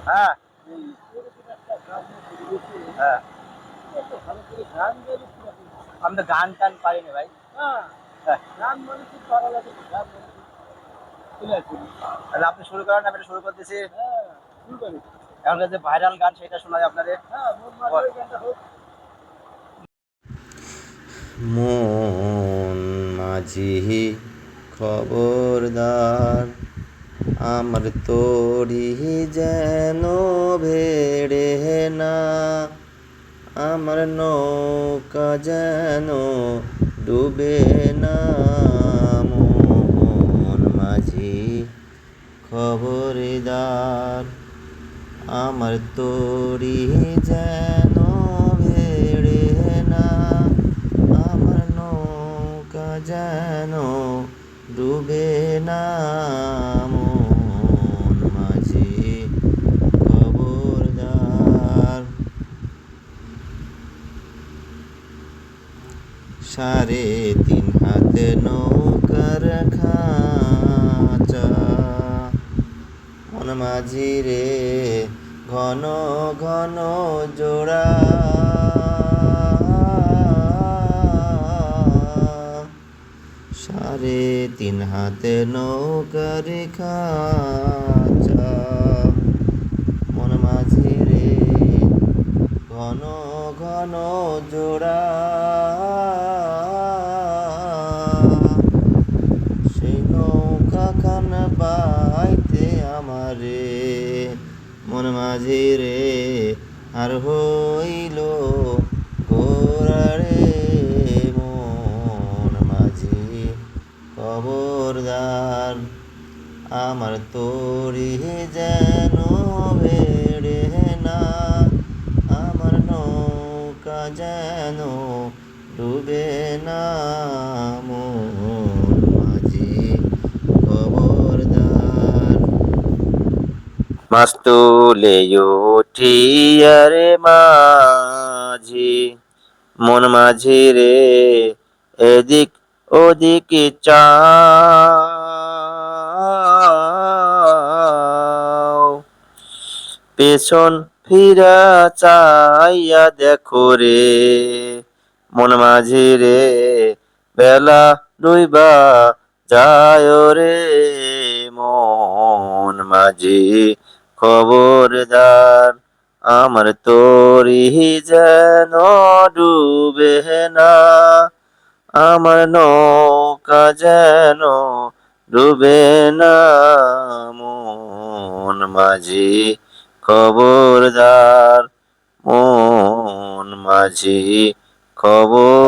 হ্যাঁ, এই এরকম একটা গ্রাম্য পরিবেশে হ্যাঁ। এত ভালো করে গান গাইলে কিরকম? আমি তো গান টান পারি না ভাই। হ্যাঁ, হ্যাঁ, গান মানে খুব ভালো লাগে তো, গান মানে খুব চলে আসে। তাহলে আপনি শুরু করেন, আমি এটা শুরু করতেছি। হ্যাঁ, শুরু করি। এখনকার যে ভাইরাল গান সেটা শোনাই আপনাদের। হ্যাঁ, মন মাঝে গানটা হোক। মন মাঝি খবরদার, আমার তরি যেন ভেড়ে না, আমার নৌকা যেন ডুবে না। মন মাঝি খবরদার, আমার তরি যেন ভেড়ে না, আমার নৌকা যেন ডুবে না। মন মাঝি খবরদার। 3.5 হাত নৌকার খাঁচা, মন মাঝি রে ঘন ঘন জোড়া। 3.5 হাত নৌকার খাঁচা, মন মাঝি রে ঘন ঘন জোড়া। সেই নৌকা খান বাইতে আমারে, মন মাঝি রে আর হইল গোরারে। মন মাঝি খবরদার, আমার তরি যেন ভেড়ে না, আমার নৌকা যেন ডুবে না। মন মাঝি খবরদার। মাছ তুলে উঠিয়া রে মাঝি, মন মাঝি রে এদিক ওদিক চাও, পেছন ফিরা চাইয়া দেখো রে। মন মাঝি রে বেলা ডুইবা যায় রে। মন মাঝি খবরদার, আমার তরি যেন ডুবে না, আমার নৌকা যেন ডুবে না। মন মাঝি খবরদার, মন মাঝি খবর